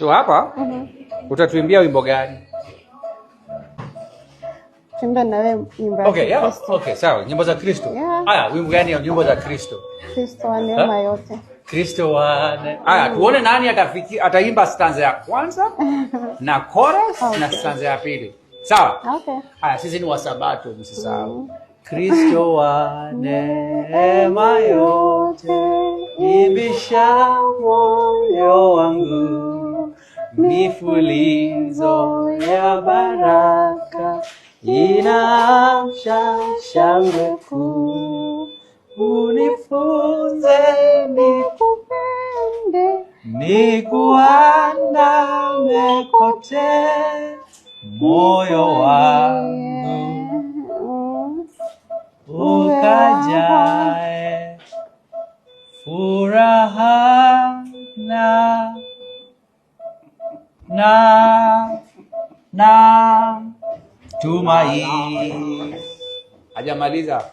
So hapa utatuimbia wimbo gani? Tuimbe na wewe nyimbo. Okay, yeah. Okay, sawa. Nyimbo za Kristo. Haya, wimbo gani ya nyimbo za Kristo? Kristo wa neema yote. Kristo wa neema. Haya, tuone nani ataimba stanza ya kwanza na chorus na stanza ya pili. Sawa? Okay. Haya, sisi ni wasabato, msisahau. Kristo wa neema yote, imbisha moyo wangu, mifulizo ya baraka, inaamsha shangwe kuu. Unifunze nikupende, nikuandame kote, moyo wangu ukajae furaha na tumaini. Hajamaliza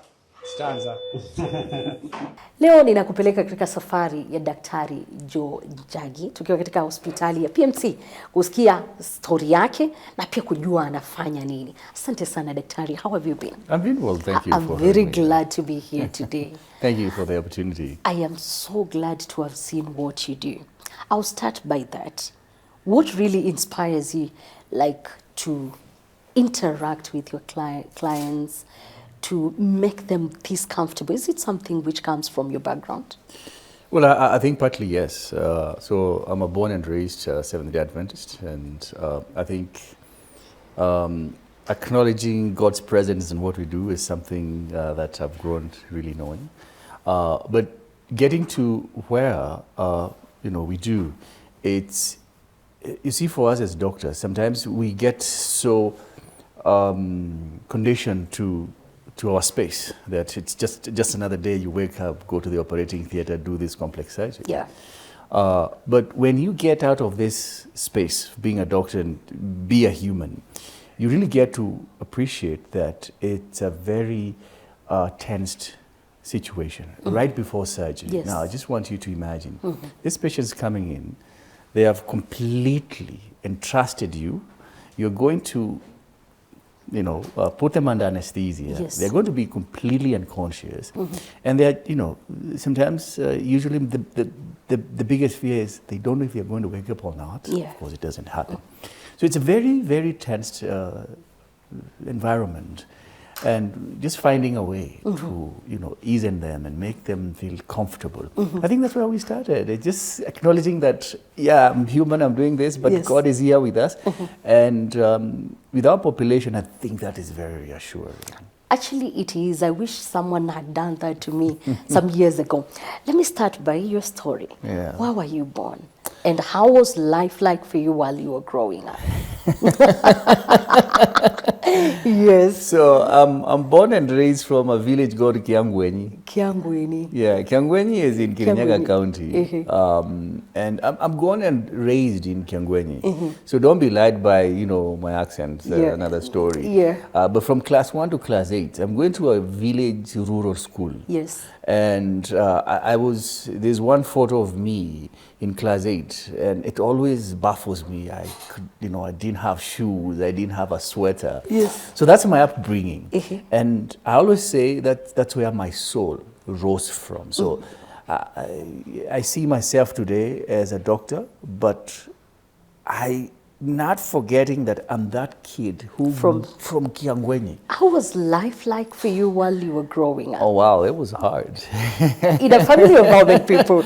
stanza. Leo ninakupeleka katika safari ya Daktari Njagi tukiwa katika hospitali ya PMC kusikia story yake na pia kujua anafanya nini. Asante sana daktari. How have you been? I've been well, thank you. I'm very glad to be here today. Thank you for the opportunity. I am so glad to have seen what you do. I'll start by that. What really inspires you, like, to interact with your clients, to make them this comfortable? Is it something which comes from your background? Well, I think partly yes. So I'm a born and raised Seventh-day Adventist, and I think acknowledging God's presence in what we do is something that I've grown really knowing. But getting to where we do, it's, you see, for us as doctors, sometimes we get so conditioned to our space that it's just another day. You wake up, go to the operating theater, do this complex surgery. Yeah. But when you get out of this space, being a doctor and be a human, you really get to appreciate that it's a very tensed situation right before surgery. Yes. Now, I just want you to imagine this patient's coming in. They have completely entrusted you. You're going to put them under anesthesia. Yes. They're going to be completely unconscious. And they're, sometimes, usually the biggest fear is they don't know if they're going to wake up or not. Yeah. Of course, it doesn't happen. So it's a very, very tense environment. And just finding a way to, ease in them and make them feel comfortable. I think that's where we started. It's just acknowledging that, yeah, I'm human, I'm doing this, but yes, God is here with us. And with our population, I think that is very reassuring. Actually, it is. I wish someone had done that to me some years ago. Let me start by your story. Yeah. Where were you born? And how was life like for you while you were growing up? Yes. So I'm born and raised from a village called Kiangweni. Kiangweni. Yeah, Kiangweni is in Kirinyaga County. And I'm born and raised in Kiangweni. So don't be lied by, my accent, another story. Yeah. But from class 1 to class 8, I'm going to a village rural school. Yes. And there's one photo of me in class 8, and it always baffles me. I didn't have shoes, I didn't have a sweater. Yes. So that's my upbringing. And I always say that that's where my soul rose from. So I see myself today as a doctor, but I not forgetting that I'm that kid who from Kiangweni. How was life like for you while you were growing up? Oh wow, it was hard. In a family of how many people?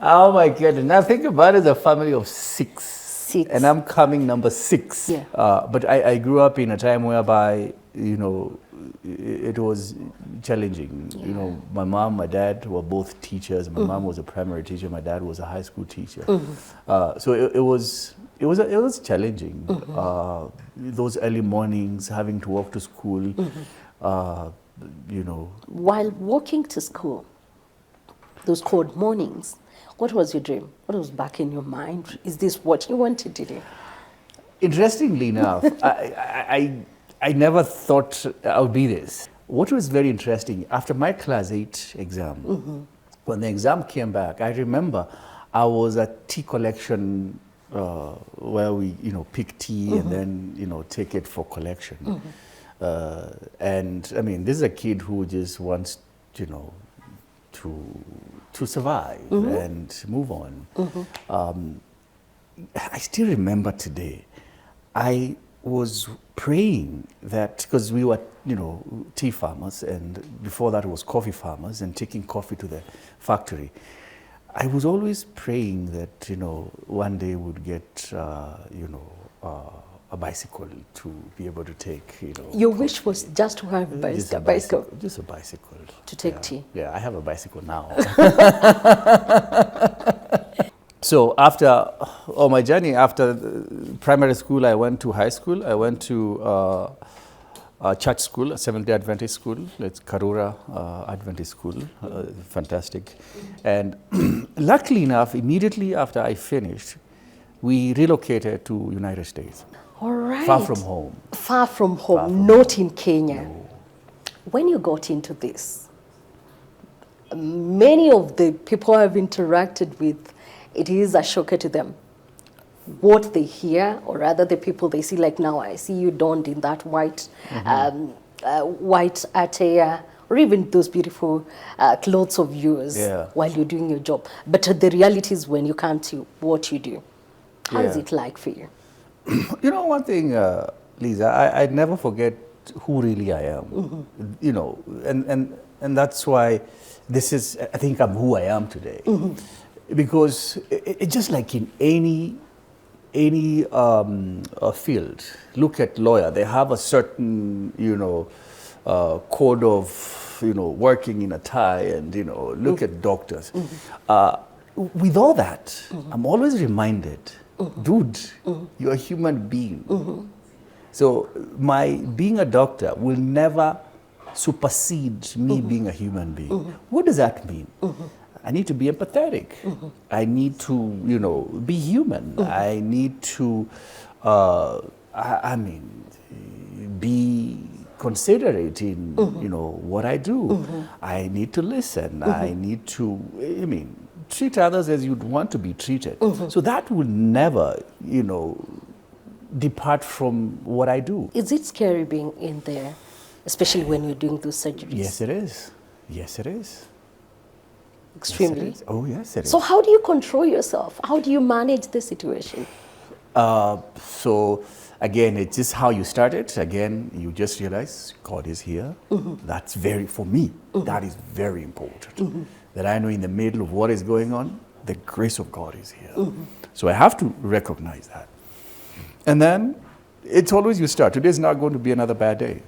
Oh my goodness! Now think about it as a family of six, and I'm coming number 6. Yeah. But I grew up in a time whereby it was challenging. Yeah. My mom, my dad were both teachers. My mom was a primary teacher. My dad was a high school teacher. So it was challenging. Those early mornings, having to walk to school. While walking to school, those cold mornings, what was your dream? What was back in your mind? Is this what you wanted to do? Interestingly enough, I never thought I would be this. What was very interesting, after my class 8 exam, when the exam came back, I remember I was at tea collection where we, pick tea and then, take it for collection. And I mean, this is a kid who just wants, to survive and move on. I still remember today, I was praying that, because we were, tea farmers, and before that it was coffee farmers, and taking coffee to the factory. I was always praying that, one day we'd get, a bicycle to be able to take, Your wish was just to have a bicycle? Just a bicycle. To take tea? Yeah, I have a bicycle now. So after all my journey, after primary school, I went to high school. I went to a church school, a Seventh-day Adventist school. It's Karura Adventist school, fantastic. And luckily enough, immediately after I finished, we relocated to United States. All right. Far from home. Far from home, not in Kenya. No. When you got into this, many of the people I've interacted with, it is a shocker to them. What they hear, or rather the people they see, like now I see you donned in that white, white attire, or even those beautiful clothes of yours while you're doing your job. But the reality is when you come to what you do. How is it like for you? One thing, Lisa, I'd never forget who really I am. And that's why this is, I think I'm who I am today. Because it's just like in any field. Look at lawyer; they have a certain code of working in a tie, and look at doctors. With all that, I'm always reminded, dude, you're a human being. So my being a doctor will never supersede me being a human being. What does that mean? I need to be empathetic. I need to, be human. I need to, be considerate in, what I do. I need to listen. I need to, treat others as you'd want to be treated. So that will never, depart from what I do. Is it scary being in there, especially when you're doing those surgeries? Yes, it is. Yes, it is. Extremely. Yes, oh, yes, it is. So how do you control yourself? How do you manage the situation? So again, it's just how you start it. Again, you just realize God is here. That's for me, that is very important. That I know in the middle of what is going on, the grace of God is here. So I have to recognize that. And then it's always you start. Today's not going to be another bad day.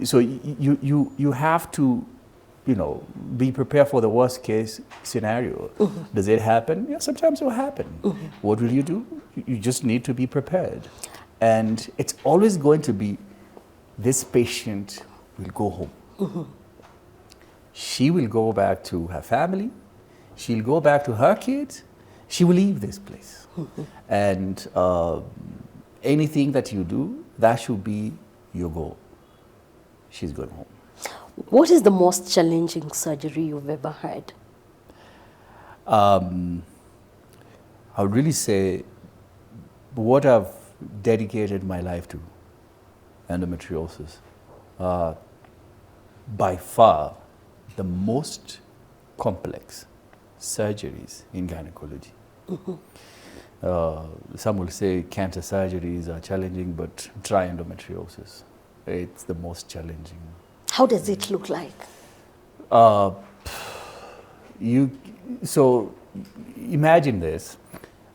So you have to, be prepared for the worst case scenario. Does it happen? Yeah, sometimes it will happen. What will you do? You just need to be prepared. And it's always going to be, this patient will go home. She will go back to her family. She'll go back to her kids. She will leave this place. And anything that you do, that should be your goal. She's going home. What is the most challenging surgery you've ever had? I would really say what I've dedicated my life to, endometriosis. By far, the most complex surgeries in gynecology. Some will say cancer surgeries are challenging, but try endometriosis. It's the most challenging. How does it look like? So imagine this.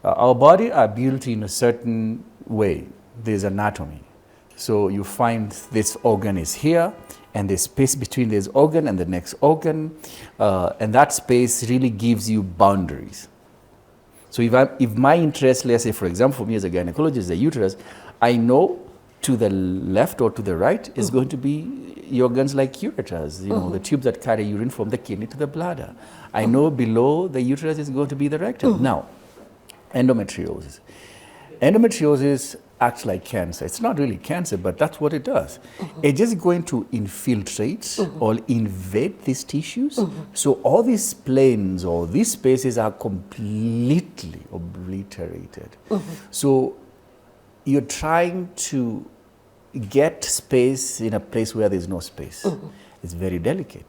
Our body are built in a certain way. There's anatomy. So you find this organ is here, and there's space between this organ and the next organ, and that space really gives you boundaries. So if my interest, let's say for example for me as a gynecologist, the uterus, I know to the left or to the right is going to be organs like ureters, the tubes that carry urine from the kidney to the bladder. I know below the uterus is going to be the rectum. Now, endometriosis. Endometriosis acts like cancer. It's not really cancer, but that's what it does. It's just going to infiltrate or invade these tissues. So all these planes or these spaces are completely obliterated. So you're trying to get space in a place where there's no space. It's very delicate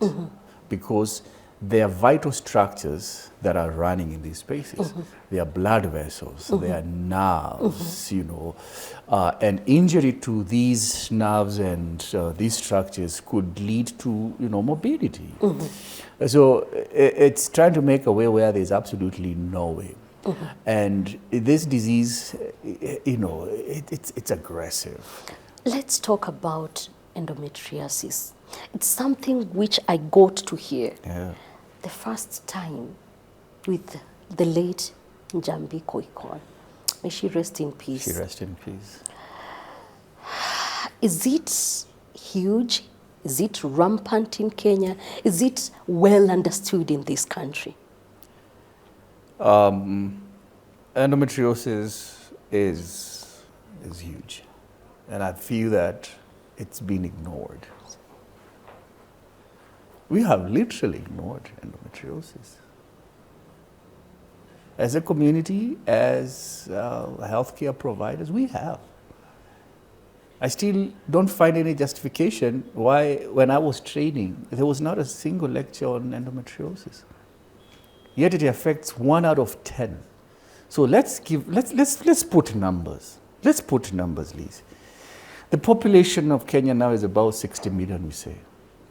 because there are vital structures that are running in these spaces. There are blood vessels, there are nerves, you know, and injury to these nerves and these structures could lead to, you know, morbidity. So it's trying to make a way where there's absolutely no way. And this disease, you know, it's aggressive. Let's talk about endometriosis. It's something which I got to hear the first time with the late Njagi Koikon. May she rest in peace. She rest in peace. Is it huge? Is it rampant in Kenya? Is it well understood in this country? Endometriosis is huge. And I feel that it's been ignored. We have literally ignored endometriosis. As a community, as healthcare providers, we have. I still don't find any justification why, when I was training, there was not a single lecture on endometriosis. Yet it affects 1 out of 10. So let's put numbers. Let's put numbers, Liz. The population of Kenya now is about 60 million, we say.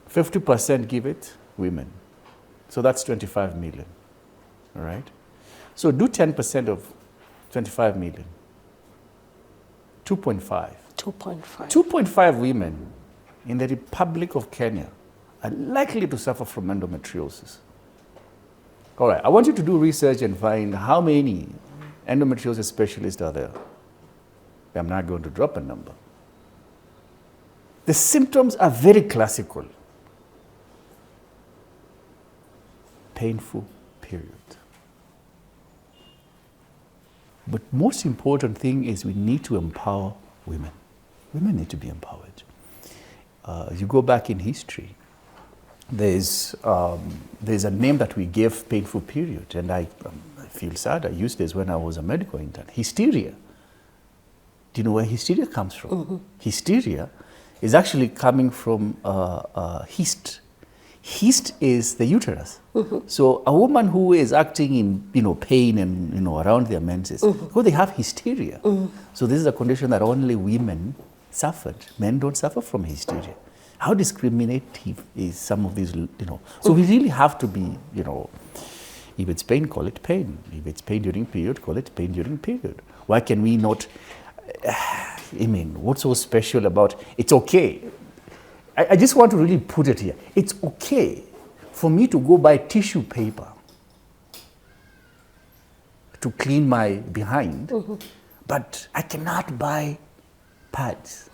50% give it women. So that's 25 million, all right? So do 10% of 25 million. 2.5. 2.5. 2.5 women in the Republic of Kenya are likely to suffer from endometriosis. All right, I want you to do research and find how many endometriosis specialists are there. I'm not going to drop a number. The symptoms are very classical. Painful period. But most important thing is we need to empower women. Women need to be empowered. You go back in history, there's a name that we gave painful period, and I feel sad. I used this when I was a medical intern. Hysteria. Do you know where hysteria comes from? Hysteria is actually coming from hyst. Hyst is the uterus. So a woman who is acting in pain and around their menses, because they have hysteria. So this is a condition that only women suffered. Men don't suffer from hysteria. How discriminative is some of these, So we really have to be, if it's pain, call it pain. If it's pain during period, call it pain during period. Why can we not, what's so special about, it's okay. I just want to really put it here. It's okay for me to go buy tissue paper to clean my behind, but I cannot buy pads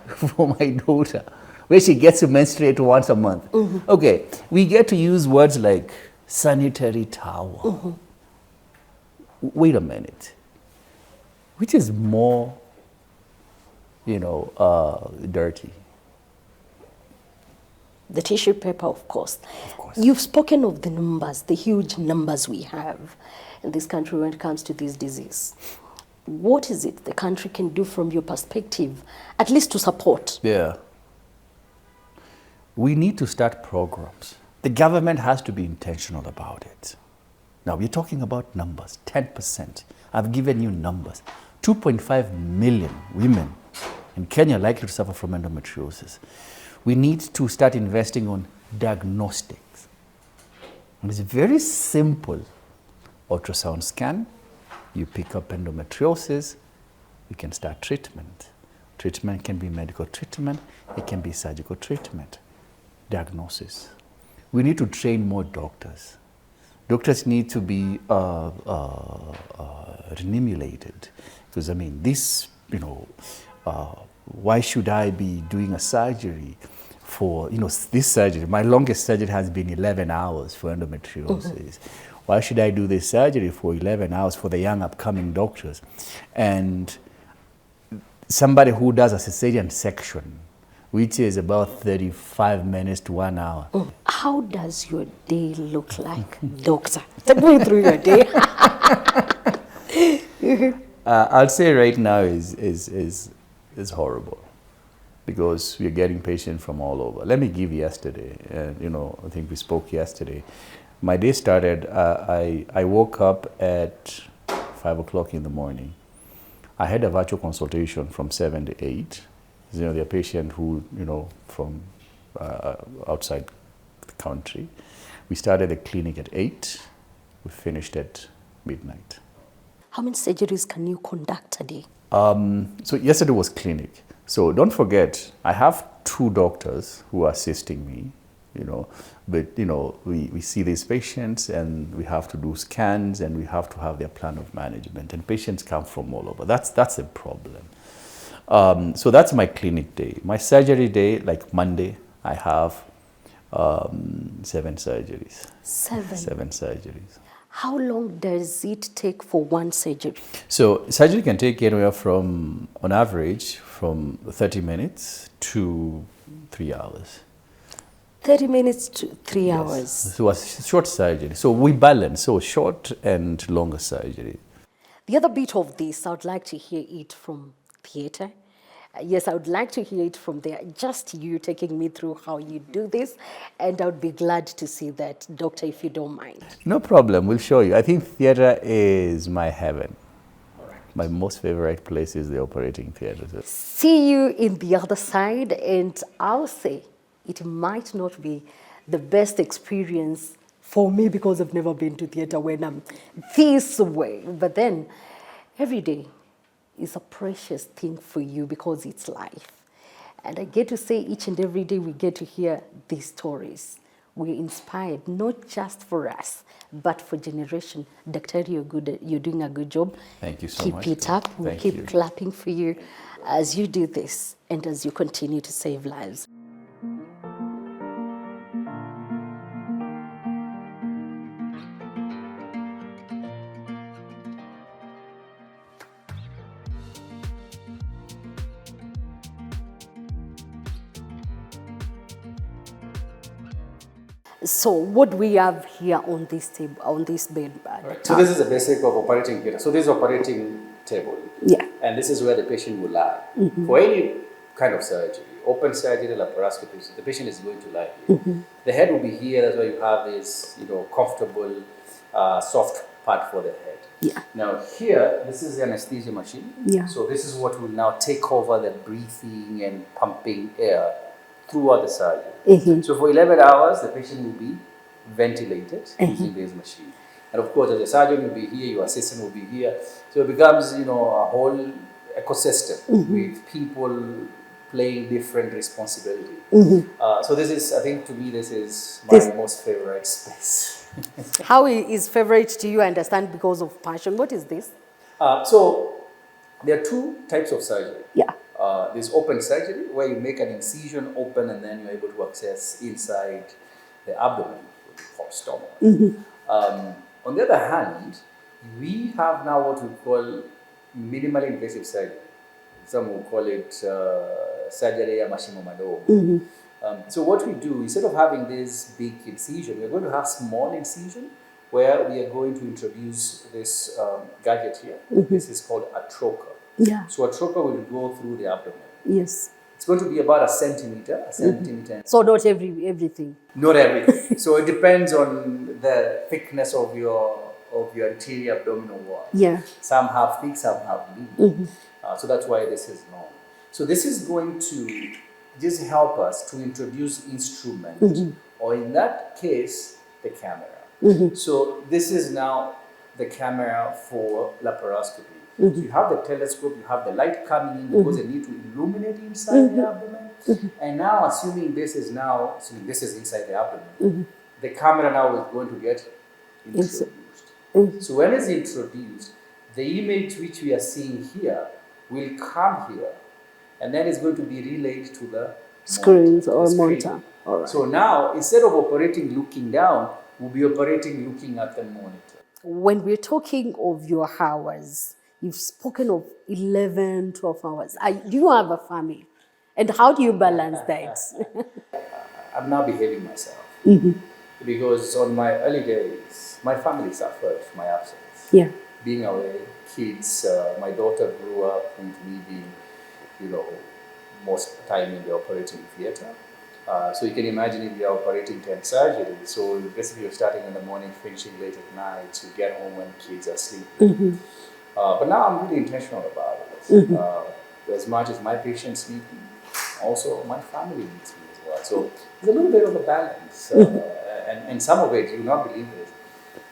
for my daughter, where she gets to menstruate once a month. Okay, we get to use words like sanitary towel. Wait a minute. Which is more, dirty? The tissue paper, of course. You've spoken of the numbers, the huge numbers we have in this country when it comes to this disease. What is it the country can do from your perspective, at least to support? Yeah. We need to start programs. The government has to be intentional about it. Now, we're talking about numbers, 10%. I've given you numbers. 2.5 million women in Kenya are likely to suffer from endometriosis. We need to start investing on diagnostics. And it's very simple. Ultrasound scan, you pick up endometriosis, you can start treatment. Treatment can be medical treatment, it can be surgical treatment. Diagnosis. We need to train more doctors. Doctors need to be remunerated. Because why should I be doing a surgery for, this surgery? My longest surgery has been 11 hours for endometriosis. why should I do this surgery for 11 hours for the young upcoming doctors? And somebody who does a cesarean section, which is about 35 minutes to 1 hour. How does your day look like, doctor? Take me through your day. I'll say right now is horrible, because we're getting patients from all over. Let me give yesterday, I think we spoke yesterday. My day started, I woke up at 5 o'clock in the morning. I had a virtual consultation from 7 to 8. There are patients who, from outside the country. We started the clinic at 8. We finished at midnight. How many surgeries can you conduct a day? So yesterday was clinic. So don't forget, I have 2 doctors who are assisting me, but we see these patients and we have to do scans and we have to have their plan of management, and patients come from all over. That's a problem. So that's my clinic day. My surgery day, like Monday, I have 7 surgeries. 7? 7 surgeries. How long does it take for one surgery? So surgery can take anywhere from, on average, from 30 minutes to 3 hours. 30 minutes to 3 hours. So a short surgery. So we balance, so short and longer surgery. The other bit of this, I would like to hear it from theatre. Yes, I would like to hear it from there. Just you taking me through how you do this, and I would be glad to see that, doctor, if you don't mind. No problem, we'll show you. I think theatre is my heaven. My most favorite place is the operating theatre. See you in the other side, and I'll say it might not be the best experience for me because I've never been to theatre when I'm this way. But then every day is a precious thing for you because it's life. And I get to say each and every day we get to hear these stories. We're inspired, not just for us, but for generation. Doctor, you're doing a good job. Thank you so much. much. Keep it up. We'll keep clapping for you as you do this and as you continue to save lives. So what do we have here on this table, on this bed? Right. So this is the basic of operating theatre. So this is operating table. Yeah. And this is where the patient will lie. For any kind of surgery, open surgery, laparoscopy, the patient is going to lie here. The head will be here. That's why you have this, comfortable, soft part for the head. Yeah. Now here, this is the anesthesia machine. Yeah. So this is what will now take over the breathing and pumping air throughout the surgery. So for 11 hours, the patient will be ventilated using this machine. And of course, as a surgeon will be here, your assistant will be here. So it becomes, a whole ecosystem with people playing different responsibility. So this is, I think to me, this is my most favorite space. How is favorite to you? I understand because of passion. What is this? So there are 2 types of surgery. Yeah. There's open surgery, where you make an incision open and then you're able to access inside the abdomen, or stomach. On the other hand, we have now what we call minimally invasive surgery. Some will call it surgery ya mashimo madogo. So what we do, instead of having this big incision, we're going to have small incision, where we are going to introduce this gadget here. This is called a trocar. Yeah. So a trocar will go through the abdomen. Yes. It's going to be about a centimeter. So not everything. Not everything. So it depends on the thickness of your anterior abdominal wall. Yeah. Some have thick, some have lean. So that's why this is long. So this is going to just help us to introduce instrument, or in that case, the camera. So this is now the camera for laparoscopy. So you have the telescope, you have the light coming in because they need to illuminate inside the abdomen. And now, assuming this is inside the abdomen, the camera now is going to get introduced. So when it's introduced, the image which we are seeing here will come here, and then it's going to be relayed to the screens or monitor. All right. So now, instead of operating looking down, will be operating looking at the monitor. When we're talking of your hours, you've spoken of 11, 12 hours. Do you have a family? And how do you balance that? I'm now behaving myself. Because on my early days, my family suffered my absence. Yeah. Being away, kids, my daughter grew up with me being, most time in the operating theater. So you can imagine if you're operating 10 surgeries, so basically you're starting in the morning, finishing late at night, you get home when kids are sleeping. But now I'm really intentional about it. As much as my patients need me, also my family needs me as well. So there's a little bit of a balance. And some of it, you will not believe it,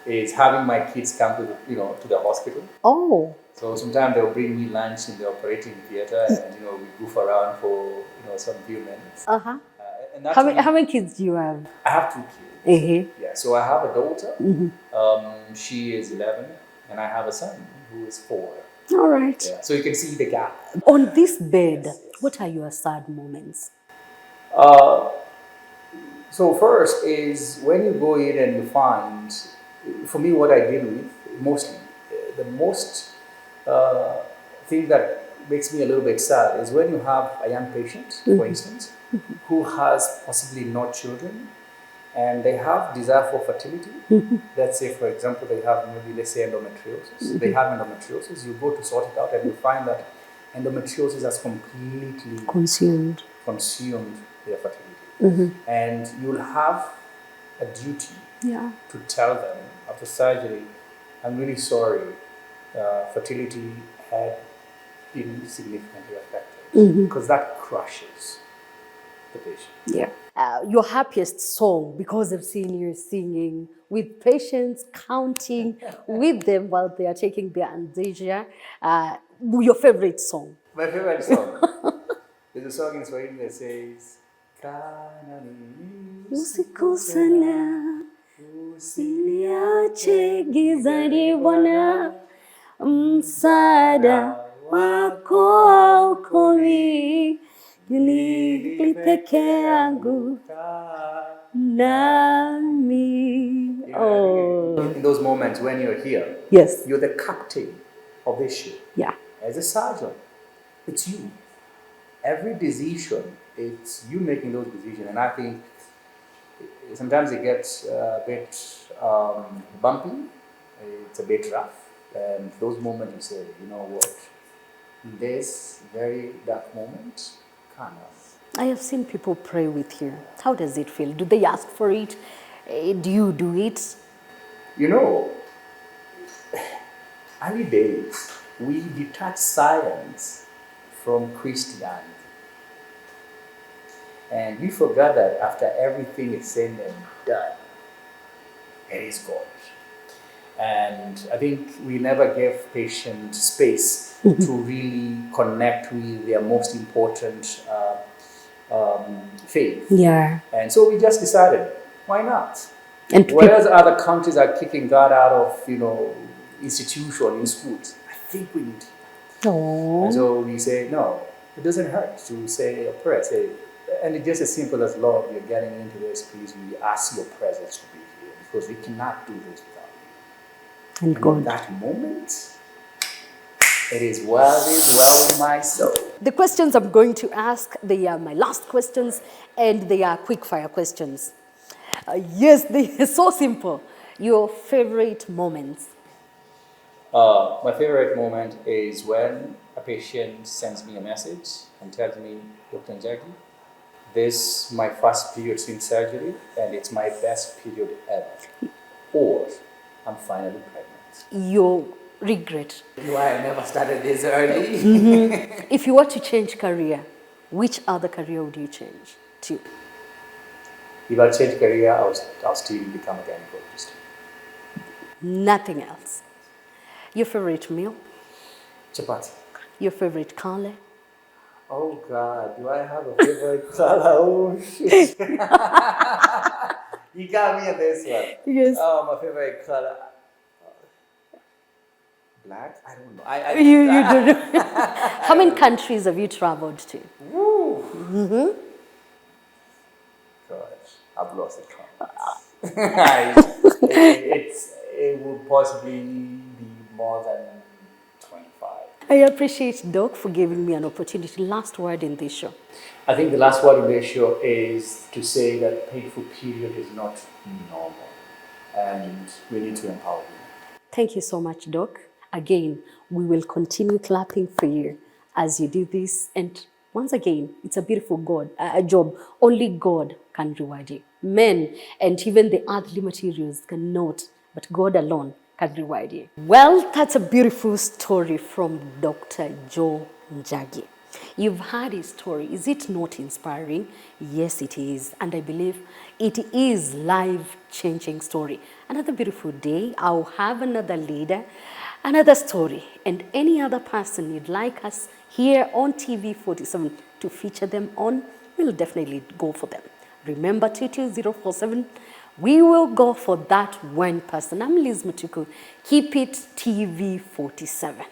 is having my kids come to the hospital. Oh. So sometimes they'll bring me lunch in the operating theater, and we goof around for some few minutes. And that's How many kids do you have? I have 2 kids. Yeah, so I have a daughter. She is 11, and I have a son who is 4. All right. Yeah, so you can see the gap. On this bed, what are your sad moments? So first is when you go in and you find, for me, what I deal with mostly, the most thing that makes me a little bit sad is when you have a young patient, for instance, who has possibly no children, and they have desire for fertility. Let's say, for example, they have maybe, let's say, endometriosis. They have endometriosis. You go to sort it out, and you find that endometriosis has completely consumed their fertility. And you'll have a duty to tell them after surgery, I'm really sorry, fertility had been significantly affected, because that crushes the patient. Yeah. Your happiest song, because I've seen you singing with patients, counting with them while they are taking their anesthesia. Your favorite song? My favorite song is a song in Swahili that says, Usiku sana, usiniache gizani Bwana, msaada wako haukomi, ni peke yangu nami. In those moments when you're here, Yes, you're the captain of this ship. yeah. As a surgeon, it's you. Every decision, it's you making those decisions. And I think sometimes it gets a bit bumpy, it's a bit rough. And those moments you say, you know what, in this very dark moment, calm down. I have seen people pray with you. How does it feel? Do they ask for it? Do you do it? Early days, we detach science from Christianity. And we forgot that after everything is said and done, it is God. And I think we never gave patients space to really connect with their most important faith. Yeah. And so we just decided, why not? And Whereas other countries are kicking God out of, institution in schools, I think we need to. Oh. And so we say, no, it doesn't hurt to say a prayer. And it's just as simple as, Lord, we're getting into this, please, we ask your presence to be here, because we cannot do this without you. And God. In that moment, it is well with my soul. The questions I'm going to ask, they are my last questions, and they are quick fire questions. Yes, they are so simple. Your favorite moments? My favorite moment is when a patient sends me a message and tells me, Dr. Njagi, this is my first period since surgery, and it's my best period ever. Or I'm finally pregnant. Your regret? Why I never started this early? If you were to change career, which other career would you change to? If I change career, I'll still become a gynecologist. Nothing else. Your favorite meal? Chapati. Your favorite color? Oh God, do I have a favorite color? Oh shit. You got me on this one. Yes. Oh, my favorite color. Black? I don't know. You don't know. How many countries have you traveled to? Woo. Gosh, I've lost the count. It would possibly be more than 25. I appreciate Doc for giving me an opportunity. Last word in this show. I think the last word in this show is to say that painful period is not normal, and we need to empower women. Thank you so much, Doc. Again, we will continue clapping for you as you do this. And once again, it's a beautiful job. Only God can reward you. Men and even the earthly materials cannot, but God alone can reward you. Well, that's a beautiful story from Dr. Joe Njagi. You've heard his story. Is it not inspiring? Yes, it is. And I believe it is life-changing story. Another beautiful day, I'll have another leader, another story, and any other person you'd like us here on TV 47 to feature them on, we'll definitely go for them. Remember 22047, we will go for that one person. I'm Liz Mutuku. Keep it TV 47.